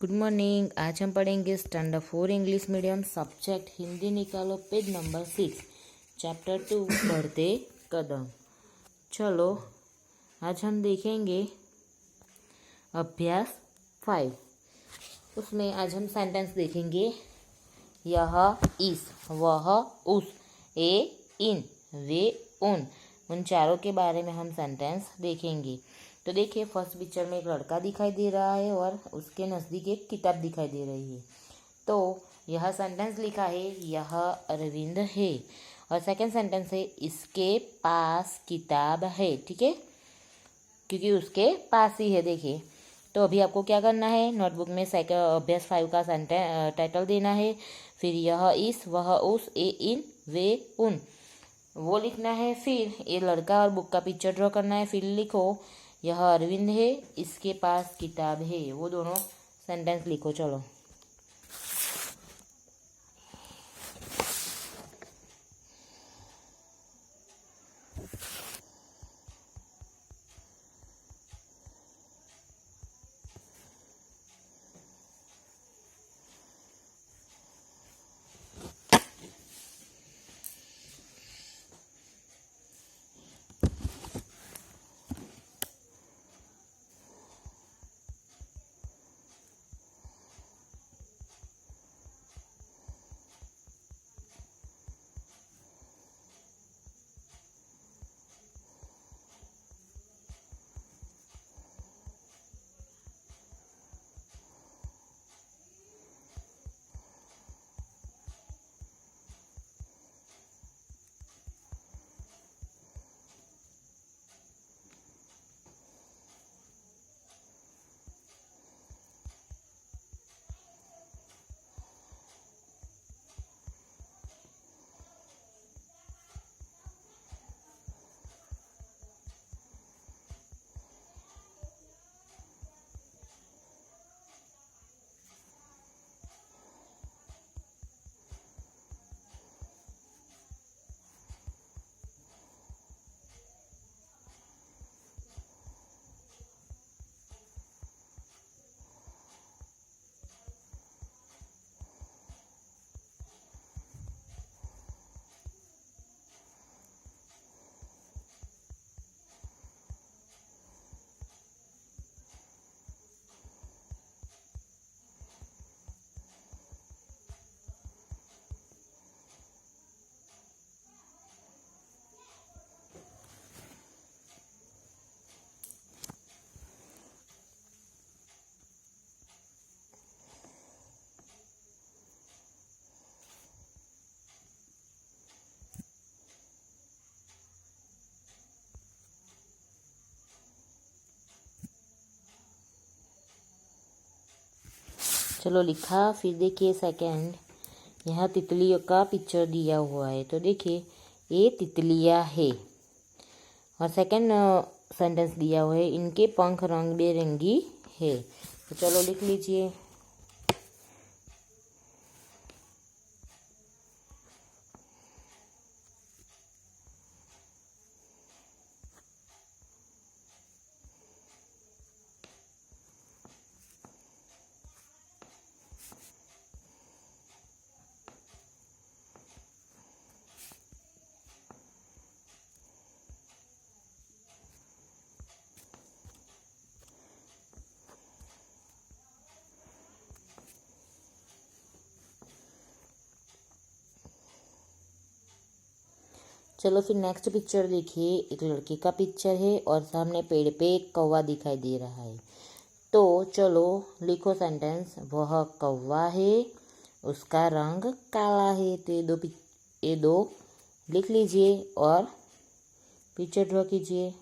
Good morning. आज हम पढ़ेंगे standard 4 English medium subject Hindi. निकालो पेज नंबर 6 चैप्टर 2 बढ़ते कदम। चलो आज हम देखेंगे अभ्यास 5। उसमें आज हम सेंटेंस देखेंगे। यह, इस, वह, उस, ए, इन, वे, उन चारों के बारे में हम सेंटेंस देखेंगे। तो देखिए, फर्स्ट पिक्चर में एक लड़का दिखाई दे रहा है और उसके नज़दीक एक किताब दिखाई दे रही है। तो यह सेंटेंस लिखा है यह अरविंद है, और सेकंड सेंटेंस है इसके पास किताब है। ठीक है, क्योंकि उसके पास ही है। देखिए, तो अभी आपको क्या करना है, नोटबुक में अभ्यास 5 का सेंटेंस टाइटल देना है, फिर यह, इस, वह, उस, ए, इन, वे, उन वो लिखना है। फिर ये लड़का और बुक का पिक्चर ड्रॉ करना है। फिर लिखो यह अरविंद है, इसके पास किताब है। वो दोनों सेंटेंस लिखो। चलो चलो लिखा। फिर देखिए सेकंड, यहाँ तितलियों का पिक्चर दिया हुआ है। तो देखिए ये तितलियाँ है, और सेकंड सेंटेंस दिया हुआ है इनके पंख रंग बेरंगी है। तो चलो लिख लीजिए। चलो फिर नेक्स्ट पिक्चर देखिए। एक लड़के का पिक्चर है और सामने पेड़ पे एक कौवा दिखाई दे रहा है। तो चलो लिखो सेंटेंस, वह कौवा है, उसका रंग काला है। तो ये दो लिख लीजिए और पिक्चर ड्रॉ कीजिए।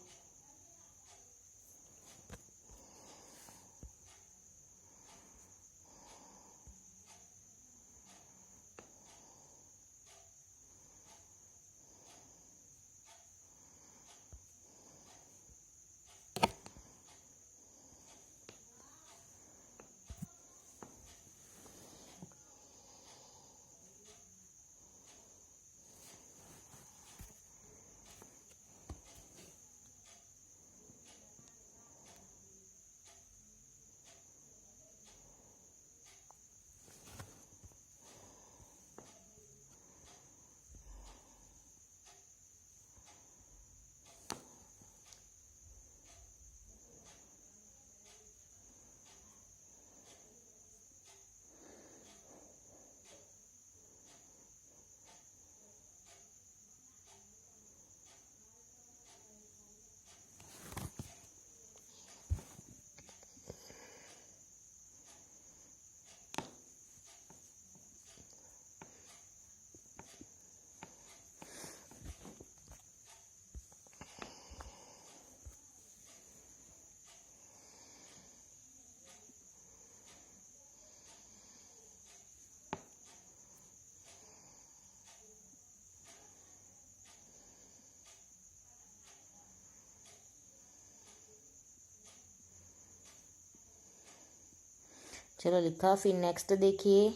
चलो लिखा। फिर नेक्स्ट देखिए,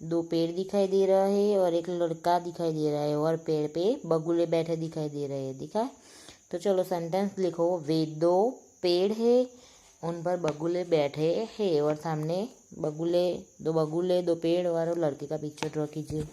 2 पेड़ दिखाई दे रहा है और एक लड़का दिखाई दे रहा है और पेड़ पे बगुले बैठे दिखाई दे रहे हैं, दिखा। तो चलो सेंटेंस लिखो। वे 2 पेड़ है, उन पर बगुले बैठे हैं और सामने बगुले 2 पेड़ और लड़के का पिक्चर ड्रॉ कीजिए।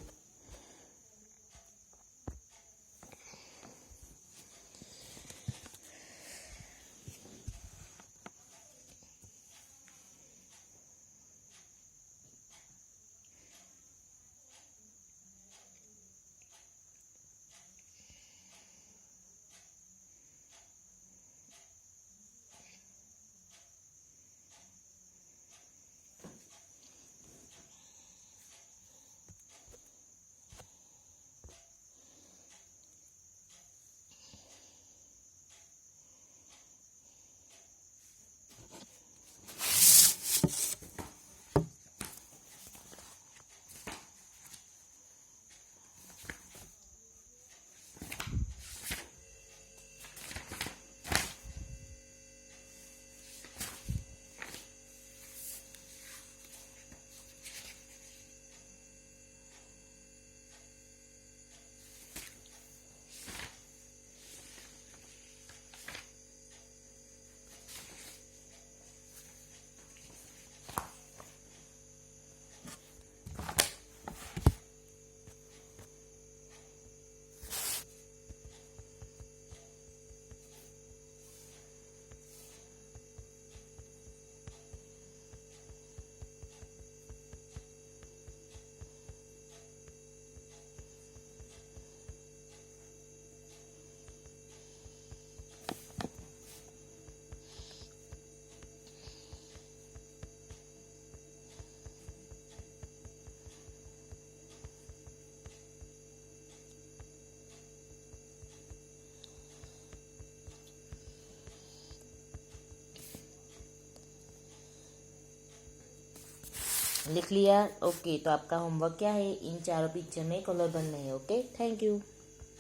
लिख लिया? ओके। तो आपका होमवर्क क्या है? इन चारों पिक्चर में कलर भरने हैं। Okay, thank you.